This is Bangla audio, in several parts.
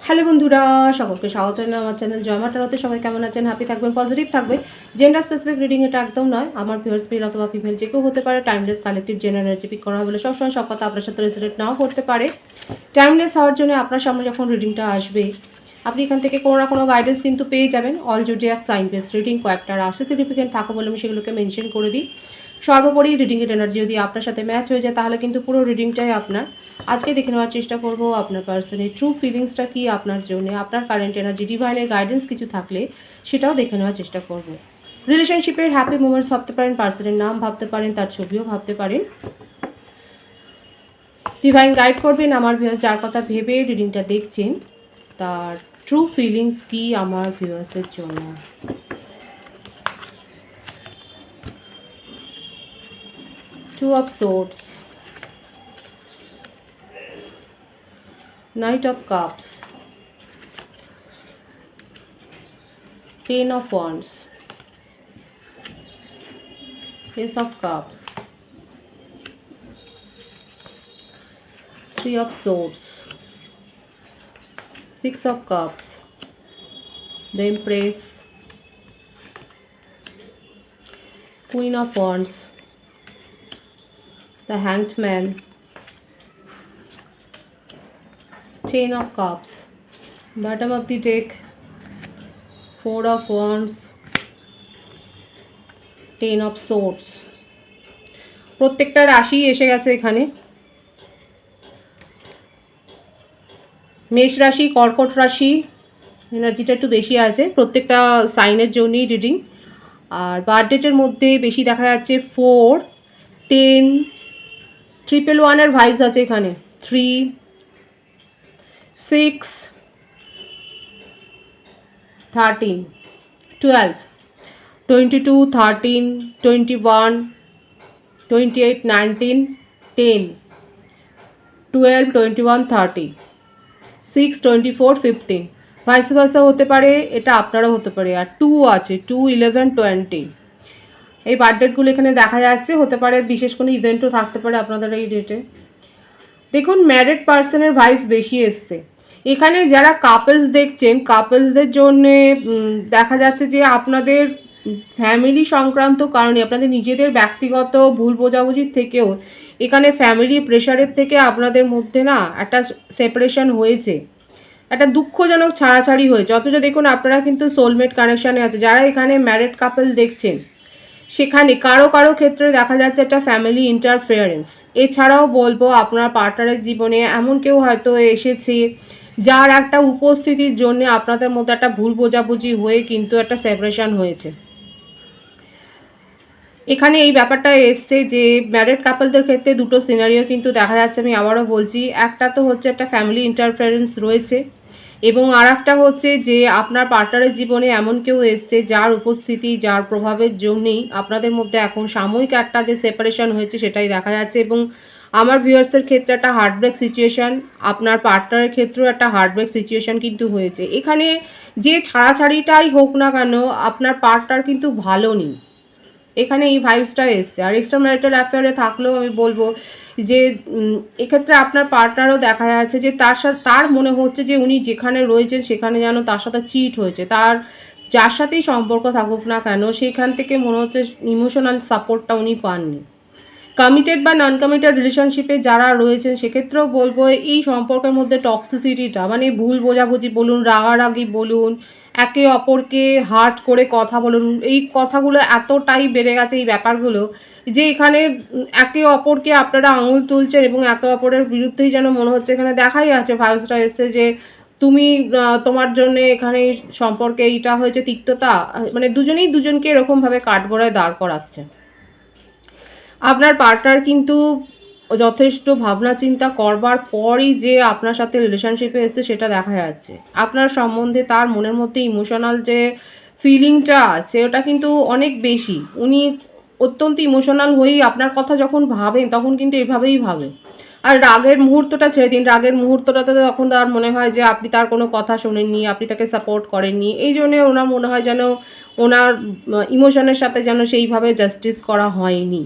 হ্যালো বন্ধুরা, সকলকে স্বাগত জানাই আমার চ্যানেল জয় মা ট্যারোতে। সবাই কেমন আছেন? হ্যাপি থাকবেন, পজিটিভ থাকবেন। জেন্ডার স্পেসিফিক রিডিং এটা একদম নয়। আমার ভিউয়ার্স মেল অথবা ফিমেল যে কেউ হতে পারে। Timeless collective general energy pick করা বলে সবসময় সব কথা আপনার সাথে রেজোনেট নাও করতে পারে। টাইমলেস হওয়ার জন্য আপনার সামনে যখন রিডিংটা আসবে, আপনি এখান থেকে কোনো না কোনো গাইডেন্স কিন্তু পেয়ে যাবেন। All zodiac sign base reading কয়েকটা রাশি সিগনিফিকেন্ট থাকে বলে আমি সেগুলোকে মেনশন করে দিই। সর্বোপরি রিডিংয়ের এনার্জি যদি আপনার সাথে ম্যাচ হয়ে যায় তাহলে কিন্তু পুরো রিডিংটাই আপনার। আজকে দেখে নেওয়ার চেষ্টা করব আপনার পার্সনের ট্রু ফিলিংসটা কি আপনার জন্য, আপনার কারেন্ট এনার্জি, ডিভাইনের গাইডেন্স কিছু থাকলে সেটাও দেখে নেওয়ার চেষ্টা করব। রিলেশনশিপের হ্যাপি মোমেন্টস ভাবতে পারেন, পার্সনের নাম ভাবতে পারেন, তার ছবিও ভাবতে পারেন। ডিভাইন গাইড করবেন আমার ভিউয়ার্স যার কথা ভেবে রিডিংটা দেখছেন, তার ট্রু ফিলিংস কি আমার ভিউয়ার্সের জন্য। Two of swords, Knight of Cups, Ten of Wands, Ace of Cups, Three of Swords, Six of Cups, the Empress, Queen of Wands, the Hanged Man, Ten of Cups, bottom of the deck, Four of Wands, Ten of Swords। প্রত্যেকটা রাশি এসে গেছে এখানে। মেষ রাশি, কর্কট রাশি এনার্জিটা একটু বেশি আছে, প্রত্যেকটা সাইনের জন্যই রিডিং। আর বার্থডেটের মধ্যে বেশি দেখা যাচ্ছে 4, 10, 111-এর ভাইবস আছে এখানে। 3, 6, 13, 12, 22, 13, 21, 28, 19, 10, 12, 21, 30, 6, 24, 15। ভাইস ভার্সা হতে পারে, এটা আপনারও হতে পারে। আর 2 আছে, 2, 11, 20। এই বার্থডেটগুলো এখানে দেখা যাচ্ছে। হতে পারে বিশেষ কোনো ইভেন্টও থাকতে পারে আপনাদের এই ডেটে। দেখুন, ম্যারিড পার্সনের ভাইস বেশি এসছে এখানে। যারা কাপলস দেখছেন, কাপলসদের জন্য দেখা যাচ্ছে যে আপনাদের ফ্যামিলি সংক্রান্ত কারণে, আপনাদের নিজেদের ব্যক্তিগত ভুল বোঝাবুঝির থেকেও এখানে ফ্যামিলি প্রেশারের থেকে আপনাদের মধ্যে না একটা সেপারেশন হয়েছে, একটা দুঃখজনক ছাড়াছাড়ি হয়েছে। অথচ দেখুন আপনারা কিন্তু সোলমেট কানেকশানে আছে। যারা এখানে ম্যারিড কাপল দেখছেন, সেখানে কারো কারো ক্ষেত্রে দেখা যাচ্ছে একটা ফ্যামিলি ইন্টারফেয়ারেন্স। এছাড়াও বলবো আপনার পার্টনারের জীবনে এমন কেউ হয়তো এসেছে যার একটা উপস্থিতির জন্য আপনাদের মধ্যে একটা ভুল বোঝাবুঝি হয়ে কিন্তু একটা সেপারেশন হয়েছে। এখানে এই ব্যাপারটা এসছে যে ম্যারিড কাপলদের ক্ষেত্রে দুটো সিনারিও কিন্তু দেখা যাচ্ছে। আমি আবারও বলছি, একটা তো হচ্ছে একটা ফ্যামিলি ইন্টারফারেন্স রয়েছে, এবং আর একটা হচ্ছে যে আপনার পার্টনারের জীবনে এমন কেউ এসছে যার উপস্থিতি, যার প্রভাবের জন্যেই আপনাদের মধ্যে এখন সাময়িক একটা যে সেপারেশন হয়েছে সেটাই দেখা যাচ্ছে। এবং আমার ভিউয়ার্সের ক্ষেত্রে একটা হার্টব্রেক সিচুয়েশান, আপনার পার্টনারের ক্ষেত্রেও একটা হার্টব্রেক সিচুয়েশান কিন্তু হয়েছে। এখানে যে ছাড়াছাড়িটাই হোক না কেন, আপনার পার্টনার কিন্তু ভালো নেই, এখানে এই ভাইবসটা এসছে। আর এক্সট্রা ম্যারিটাল অ্যাফেয়ারে থাকলেও আমি বলবো যে এক্ষেত্রে আপনার পার্টনারও দেখা যাচ্ছে যে তার মনে হচ্ছে যে উনি যেখানে রয়েছেন সেখানে যেন তার সাথে চিট হয়েছে। তার যার সাথেই সম্পর্ক থাকুক না কেন, সেখান থেকে মনে হচ্ছে ইমোশনাল সাপোর্টটা উনি পাননি। কমিটেড বা নন কমিটেড রিলেশনশিপে যারা রয়েছেন সেক্ষেত্রেও বলবো এই সম্পর্কের মধ্যে টক্সিসিটিটা, মানে ভুল বোঝাবুঝি বলুন, রাগারাগি বলুন, একে অপরকে হার্ট করে কথা বলুন, এই কথাগুলো এতটাই বেড়ে গেছে এই ব্যাপারগুলো যে এখানে একে অপরকে আপনারা আঙুল তুলছেন এবং একে অপরের বিরুদ্ধেই যেন মনে হচ্ছে। এখানে দেখাই আছে, ভাইসটা এসছে যে তুমি তোমার জন্য এখানে সম্পর্কে এইটা হয়েছে তিক্ততা, মানে দুজনেই দুজনকে এরকমভাবে কাঠগড়ায় দাঁড় করাচ্ছে। আপনার পার্টনার কিন্তু যথেষ্ট ভাবনা চিন্তা করবার পরই যে আপনার সাথে রিলেশনশিপে এসেছে সেটা দেখা যাচ্ছে। আপনার সম্বন্ধে তার মনের মধ্যে ইমোশনাল যে ফিলিংটা আছে ওটা কিন্তু অনেক বেশি। উনি অত্যন্ত ইমোশনাল হয়েই আপনার কথা যখন ভাবেন তখন কিন্তু এভাবেই ভাবেন। আর রাগের মুহূর্তটা ছেড়ে দিন, রাগের মুহূর্তটাতে তখন তার মনে হয় যে আপনি তার কোনো কথা শোনেননি, আপনি তাকে সাপোর্ট করেননি। এই জন্যে ওনার মনে হয় যেন ওনার ইমোশনের সাথে যেন সেইভাবে জাস্টিস করা হয়নি।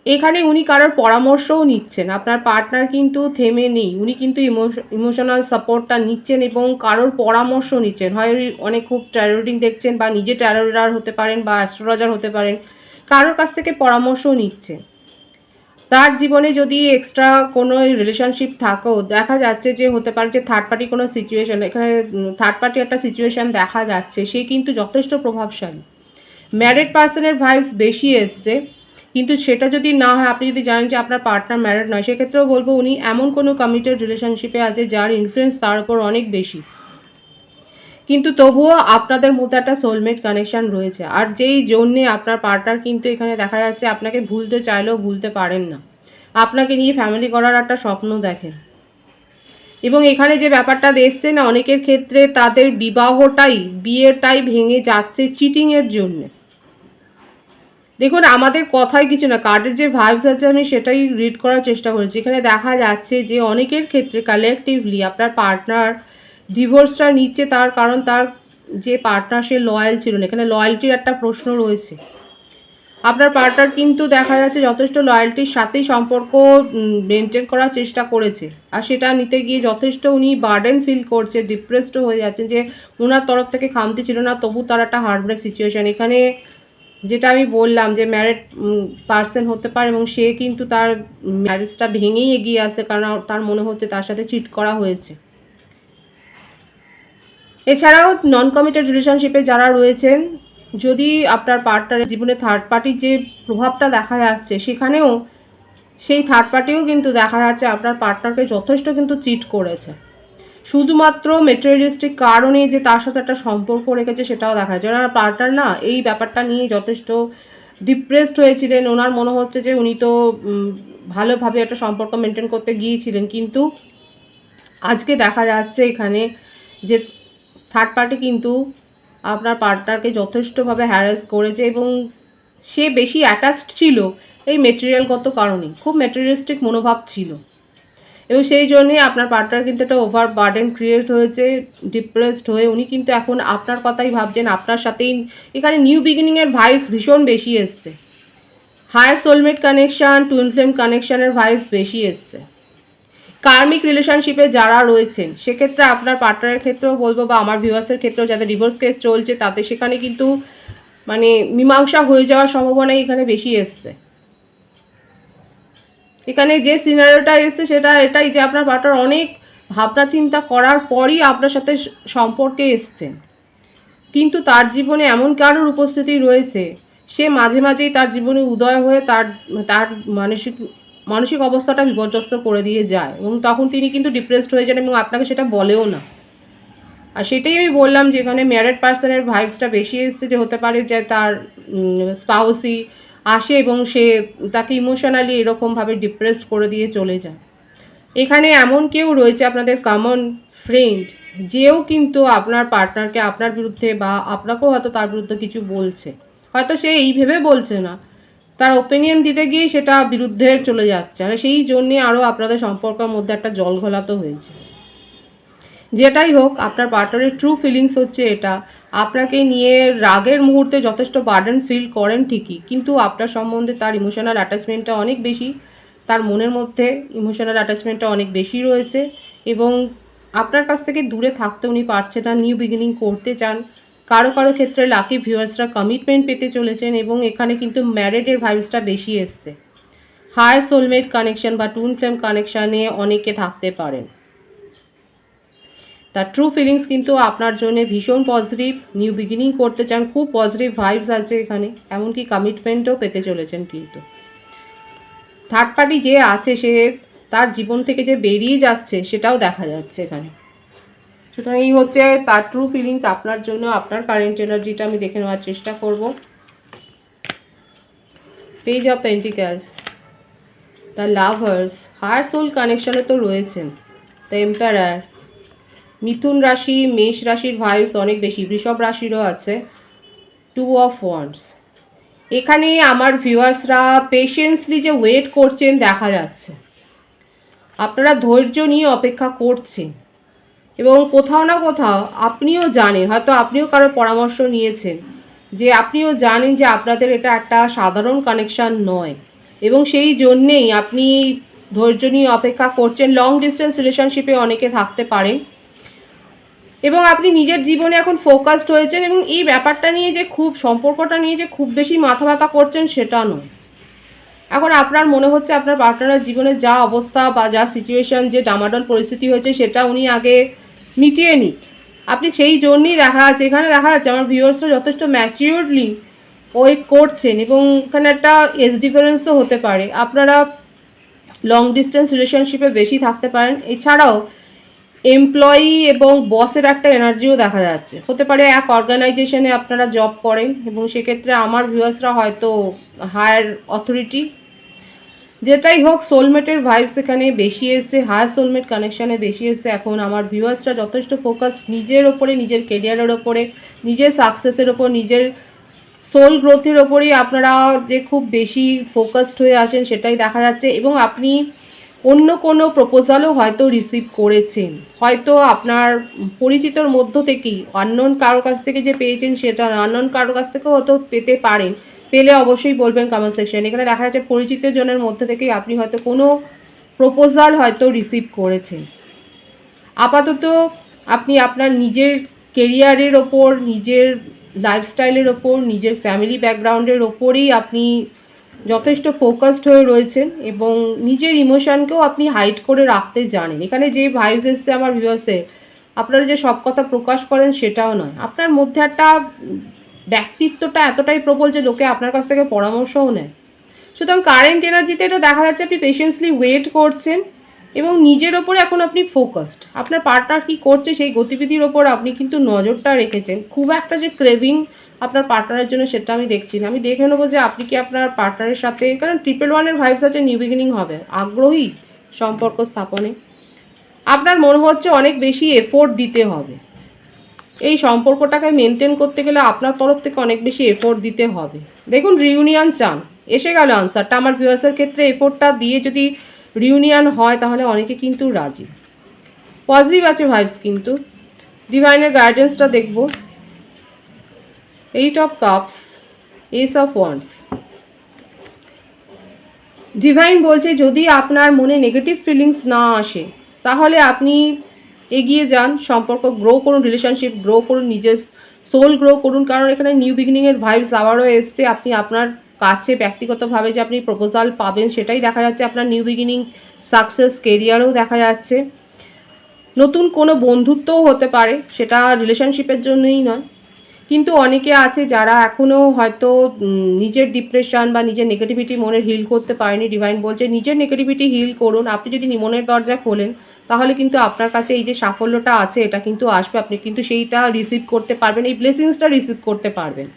এখানে উনি কারোর পরামর্শও নিচ্ছেন, আপনার পার্টনার কিন্তু থেমে নেই, উনি কিন্তু ইমোশনাল সাপোর্টটা নিচ্ছেন এবং কারোর পরামর্শ নিচ্ছেন। হয় অনেক খুব ট্যারো রিডিং দেখছেন বা নিজে ট্যারোরার হতে পারেন বা অ্যাস্ট্রোলজার হতে পারেন, কারোর কাছ থেকে পরামর্শ নিচ্ছেন। তার জীবনে যদি এক্সট্রা কোনো রিলেশনশিপ থাকেও দেখা যাচ্ছে যে হতে পারে যে থার্ড পার্টি কোনো সিচুয়েশন, এখানে থার্ড পার্টি একটা সিচুয়েশন দেখা যাচ্ছে, সে কিন্তু যথেষ্ট প্রভাবশালী। ম্যারিড পার্সনের ভাইবস বেশি এসছে, কিন্তু সেটা যদি না হয়, আপনি যদি জানেন যে আপনার পার্টনার ম্যারিড নয়, সেক্ষেত্রেও বলবো উনি এমন কোনো কমিটেড রিলেশনশিপে আছে যার ইনফ্লুয়েন্স তার উপর অনেক বেশি, কিন্তু তবুও আপনাদের মধ্যে একটা সোলমেট কানেকশান রয়েছে। আর যেই জন্যে আপনার পার্টনার কিন্তু এখানে দেখা যাচ্ছে আপনাকে ভুলতে চাইলেও ভুলতে পারেন না, আপনাকে নিয়ে ফ্যামিলি করার একটা স্বপ্ন দেখেন। এবং এখানে যে ব্যাপারটা দেখছে না, অনেকের ক্ষেত্রে তাদের বিয়েটাই ভেঙে যাচ্ছে চিটিংয়ের জন্যে। দেখুন, আমাদের কথাই কিছু না, কার্ডের যে ভাইবস আছে আমি সেটাই রিড করার চেষ্টা করেছি। এখানে দেখা যাচ্ছে যে অনেকের ক্ষেত্রে কালেকটিভলি আপনার পার্টনার ডিভোর্সটা নিচ্ছে, তার কারণ তার যে পার্টনার সে লয়াল ছিল না। এখানে লয়্যালটির একটা প্রশ্ন রয়েছে। আপনার পার্টনার কিন্তু দেখা যাচ্ছে যথেষ্ট লয়্যালটির সাথেই সম্পর্ক মেনটেন করার চেষ্টা করেছে, আর সেটা নিতে গিয়ে যথেষ্ট উনি বার্ডেন ফিল করছে, ডিপ্রেসডও হয়ে যাচ্ছেন যে ওনার তরফ থেকে খামতি ছিল না, তবু তার একটা হার্টব্রেক সিচুয়েশান। এখানে যেটা আমি বললাম যে ম্যারিড পার্সন হতে পারে এবং সে কিন্তু তার ম্যারেজটা ভেঙেই এগিয়ে আসে, কারণ তার মনে হচ্ছে তার সাথে চিট করা হয়েছে। এছাড়াও নন কমিটেড রিলেশনশিপে যারা রয়েছেন, যদি আপনার পার্টনারের জীবনে থার্ড পার্টির যে প্রভাবটা দেখা যাচ্ছে, সেখানেও সেই থার্ড পার্টিও কিন্তু দেখা যাচ্ছে আপনার পার্টনারকে যথেষ্ট কিন্তু চিট করেছে, শুধুমাত্র মেটেরিয়ালিস্টিক কারণে যে তার সাথে একটা সম্পর্ক রেখেছে সেটাও দেখা যাচ্ছে। ওনার পার্টনার না এই ব্যাপারটা নিয়ে যথেষ্ট ডিপ্রেসড হয়েছিলেন, ওনার মনে হচ্ছে যে উনি তো ভালোভাবে একটা সম্পর্ক মেনটেন করতে গিয়েছিলেন, কিন্তু আজকে দেখা যাচ্ছে এখানে যে থার্ড পার্টি কিন্তু আপনার পার্টনারকে যথেষ্টভাবে হ্যারাস করেছে এবং সে বেশি অ্যাটাচড ছিল এই মেটেরিয়ালগত কারণে, খুব মেটেরিয়ালিস্টিক মনোভাব ছিল এবং সেই জন্যে আপনার পার্টনার কিন্তু একটা ওভার বার্ডেন ক্রিয়েট হয়েছে, ডিপ্রেসড হয়ে উনি কিন্তু এখন আপনার কথাই ভাবছেন, আপনার সাথেই। এখানে নিউ বিগিনিংয়ের ভাইবস ভীষণ বেশি এসছে, higher soulmate connection, twin flame কানেকশানের ভাইবস বেশি এসছে। কার্মিক রিলেশনশিপে যারা রয়েছেন সেক্ষেত্রে আপনার পার্টনারের ক্ষেত্রেও বলবো বা আমার ভিউয়ার্সের ক্ষেত্রেও যাদের ডিভোর্স কেস চলছে, তাতে সেখানে কিন্তু মানে মীমাংসা হয়ে যাওয়ার সম্ভাবনাই এখানে বেশি এসছে। এখানে যে সিনারিওটা এসছে সেটা এটাই যে আপনার পার্টনার অনেক ভাবনা চিন্তা করার পরই আপনার সাথে সম্পর্কে এসছেন, কিন্তু তার জীবনে এমন কারোর উপস্থিতি রয়েছে, সে মাঝে মাঝেই তার জীবনে উদয় হয়ে তার তার মানসিক অবস্থাটা বিপর্যস্ত করে দিয়ে যায় এবং তখন তিনি কিন্তু ডিপ্রেসড হয়ে যান এবং আপনাকে সেটা বলেও না। আর সেটাই আমি বললাম যে এখানে ম্যারিড পার্সনের ভাইবসটা বেশি এসছে, যে হতে পারে যে তার স্পাউসই আসে এবং সে তাকে ইমোশনালি এরকমভাবে ডিপ্রেসড করে দিয়ে চলে যায়। এখানে এমন কেউ রয়েছে আপনাদের কমন ফ্রেন্ড, যেও কিন্তু আপনার পার্টনারকে আপনার বিরুদ্ধে বা আপনাকেও হয়তো তার বিরুদ্ধে কিছু বলছে, হয়তো সে এই ভেবে বলছে না, তার ওপিনিয়ন দিতে গিয়ে সেটা বিরুদ্ধে চলে যাচ্ছে, আর সেই জন্যে আরও আপনাদের সম্পর্কের মধ্যে একটা জল ঘোলাতো হয়েছে। যেটাই হোক, আপনার পার্টনারের ট্রু ফিলিংস হচ্ছে এটা, আপনাকে নিয়ে রাগের মুহূর্তে যথেষ্ট বার্ডেন ফিল করেন ঠিকই, কিন্তু আপনার সম্বন্ধে তার ইমোশনাল অ্যাটাচমেন্টটা অনেক বেশি, তার মনের মধ্যে ইমোশনাল অ্যাটাচমেন্টটা অনেক বেশি রয়েছে এবং আপনার কাছ থেকে দূরে থাকতে উনি পারছে না, নিউ বিগিনিং করতে চান। কারো কারো ক্ষেত্রে লাকি ভিউয়ার্সরা কমিটমেন্ট পেতে চলেছেন এবং এখানে কিন্তু ম্যারিডের ভাইবসটা বেশি এসছে। হায়ার সোলমেট কানেকশন বা টুইন ফ্লেম কানেকশানে অনেকে থাকতে পারেন, তার ট্রু ফিলিংস কিন্তু আপনার জন্য ভীষণ পজিটিভ, নিউ বিগিনিং করতে চান, খুব পজিটিভ ভাইবস আছে এখানে, এমনকি কমিটমেন্টও পেতে চলেছেন। কিন্তু থার্ড পার্টি যে আছে সে তার জীবন থেকে যে বেরিয়ে যাচ্ছে সেটাও দেখা যাচ্ছে এখানে। সুতরাং এই হচ্ছে তার ট্রু ফিলিংস আপনার জন্য। আপনার কারেন্ট এনার্জিটা আমি দেখে নেওয়ার চেষ্টা করব। Page of pentacles, the lovers, higher soul কানেকশনে তো রয়েছেন, দ্য এম্পায়ার, মিথুন রাশি, মেষ রাশির ভাইবস অনেক বেশি, বৃষভ রাশিরও আছে, টু অফ ওয়ান্ডস। এখানে আমার ভিউয়ার্সরা পেশেন্সলি যে ওয়েট করছেন দেখা যাচ্ছে, আপনারা ধৈর্য নিয়ে অপেক্ষা করছেন এবং কোথাও না কোথাও আপনিও জানেন, হয়তো আপনিও কারো পরামর্শ নিয়েছেন, যে আপনিও জানেন যে আপনাদের এটা একটা সাধারণ কানেকশান নয় এবং সেই জন্যেই আপনি ধৈর্য নিয়ে অপেক্ষা করছেন। লং ডিস্টেন্স রিলেশনশিপে অনেকে থাকতে পারেন এবং আপনি নিজের জীবনে এখন ফোকাসড হয়েছেন এবং এই ব্যাপারটা নিয়ে যে খুব সম্পর্কটা নিয়ে যে খুব বেশি মাথা ব্যথা করছেন সেটা নয়। এখন আপনার মনে হচ্ছে আপনার পার্টনারের জীবনে যা অবস্থা বা যা সিচুয়েশন, যে ডামাডোল পরিস্থিতি হয়েছে সেটা উনি আগে মিটিয়ে নিক। আপনি সেই জন্যই দেখা যাচ্ছে, এখানে দেখা যাচ্ছে আমার ভিউয়ার্সরা যথেষ্ট ম্যাচিওরলি ওয়েট করছেন এবং এখানে একটা এজ ডিফারেন্সও হতে পারে। আপনারা লং ডিস্টেন্স রিলেশনশিপে বেশি থাকতে পারেন। এছাড়াও এমপ্লয়ি এবং বসের একটা এনার্জিও দেখা যাচ্ছে। হতে পারে এক অর্গানাইজেশনে আপনারা জব করেন এবং সেক্ষেত্রে আমার ভিউয়ার্সরা হয়তো হায়ার অথরিটি, যেটাই হোক সোলমেটের ভাইবস এখানে বেশি এসছে, হায়ার সোলমেট কানেকশানে বেশি এসছে। এখন আমার ভিউয়ার্সরা যথেষ্ট ফোকাস নিজের ওপরে, নিজের কেরিয়ারের ওপরে, নিজের সাকসেসের ওপর, নিজের সোল গ্রোথের ওপরেই আপনারা যে খুব বেশি ফোকাসড হয়ে আসেন সেটাই দেখা যাচ্ছে। এবং আপনি অন্য কোনো প্রপোজালও হয়তো রিসিভ করেছেন, হয়তো আপনার পরিচিতর মধ্য থেকেই, আননোন কারোর কাছ থেকে যে পেয়েছেন সেটা না, আননোন কারোর কাছ থেকেও হয়তো পেতে পারেন। পেলে অবশ্যই বলবেন কমেন্ট সেকশনে। এখানে দেখা যাচ্ছে পরিচিত জনের মধ্যে থেকেই আপনি হয়তো কোনো প্রপোজাল হয়তো রিসিভ করেছেন। আপাতত আপনি আপনার নিজের কেরিয়ারের ওপর, নিজের লাইফস্টাইলের ওপর, নিজের ফ্যামিলি ব্যাকগ্রাউন্ডের ওপরেই আপনি যথেষ্ট ফোকাসড হয়ে রয়েছেন এবং নিজের ইমোশনকেও আপনি হাইড করে রাখতে জানেন। এখানে যে ভাইবস এসছে আমার ভিউয়ার্সের, আপনারা যে সব কথা প্রকাশ করেন সেটাও নয়, আপনার মধ্যে একটা ব্যক্তিত্বটা এতটাই প্রবল যে লোকে আপনার কাছ থেকে পরামর্শও নেয়। সুতরাং কারেন্ট এনার্জিতে এটা দেখা যাচ্ছে আপনি পেশেন্সলি ওয়েট করছেন এবং নিজের ওপরে এখন আপনি ফোকাসড। আপনার পার্টনার কী করছে সেই গতিবিধির ওপর আপনি কিন্তু নজরটা রেখেছেন। খুব একটা যে ক্রেভিং আপনার পার্টনারের জন্য সেটা আমি দেখছি না। আমি দেখে নেবো যে আপনি কি আপনার পার্টনারের সাথে, কারণ 111-এর ভাইবস আছে নিউ বিগিনিং হবে, আগ্রহী সম্পর্ক স্থাপনে। আপনার মনে হচ্ছে অনেক বেশি এফোর্ট দিতে হবে, এই সম্পর্কটাকে মেনটেন করতে গেলে আপনার তরফ থেকে অনেক বেশি এফোর্ট দিতে হবে। দেখুন রিউনিয়ন চান, এসে গেল আনসারটা। আমার ভিউয়ার্সের ক্ষেত্রে এফোর্টটা দিয়ে যদি রিউনিয়ন হয় তাহলে অনেকে কিন্তু রাজি, পজিটিভ আছে ভাইবস। কিন্তু ডিভাইনের গাইডেন্সটা দেখব। 8 of cups, S of wands. Divine বলছে যদি আপনার মনে নেগেটিভ ফিলিংস না আসে তাহলে আপনি এগিয়ে যান, সম্পর্ক গ্রো করুন, রিলেশনশিপ গ্রো করুন, নিজের সোল গ্রো করুন। কারণ এখানে নিউ বিগিনিংয়ের ভাইবস আবারও এসছে। আপনি আপনার কাছে ব্যক্তিগতভাবে যে আপনি প্রপোজাল পাবেন সেটাই দেখা যাচ্ছে। আপনার নিউ বিগিনিং, সাকসেস, কেরিয়ারও দেখা যাচ্ছে। নতুন কোনো বন্ধুত্বও হতে পারে, সেটা রিলেশনশিপের জন্যই নয়। কিন্তু অনেকে আছে যারা এখনও হয়তো নিজের ডিপ্রেশন বা নিজের নেগেটিভিটি মনের হিল করতে পারেনি। ডিভাইন বলছে নিজের নেগেটিভিটি হিল করুন। আপনি যদি মনের দরজা খোলেন তাহলে কিন্তু আপনার কাছে এই যে সাফল্যটা আছে এটা কিন্তু আসবে, আপনি কিন্তু সেইটা রিসিভ করতে পারবেন, এই ব্লেসিংসটা রিসিভ করতে পারবেন।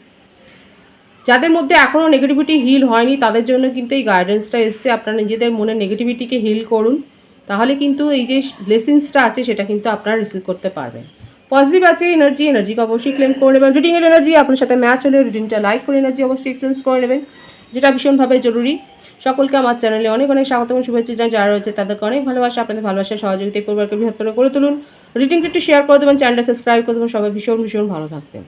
যাদের মধ্যে এখনও নেগেটিভিটি হিল হয়নি তাদের জন্য কিন্তু এই গাইডেন্সটা এসছে। আপনারা নিজেদের মনের নেগেটিভিটিকে হিল করুন, তাহলে কিন্তু এই যে ব্লেসিংসটা আছে সেটা কিন্তু আপনারা রিসিভ করতে পারবেন। পজিটিভ আছে এনার্জিকে অবশ্যই ক্লেম করে নেবেন। রিডিংয়ের এনার্জি আপনার সাথে ম্যাচ হলে রিডিংটা লাইক করে এনার্জি অবশ্যই এক্সচেঞ্জ করে নেবেন, যেটা ভীষণভাবে জরুরি। সকলকে আমার চ্যানেলে অনেক অনেক স্বাগত এবং শুভেচ্ছা জানাই। যারা রয়েছে তাদেরকে অনেক ভালোবাসা, আপনাদের ভালোবাসার সহযোগিতায় পরিবারকে বৃহত্তর করে তুলুন। রিডিংটি একটু শেয়ার করে দেবেন, চ্যানেলটা সাবস্ক্রাইব করে দেবেন। সবাই ভীষণ ভীষণ ভালো থাকবেন।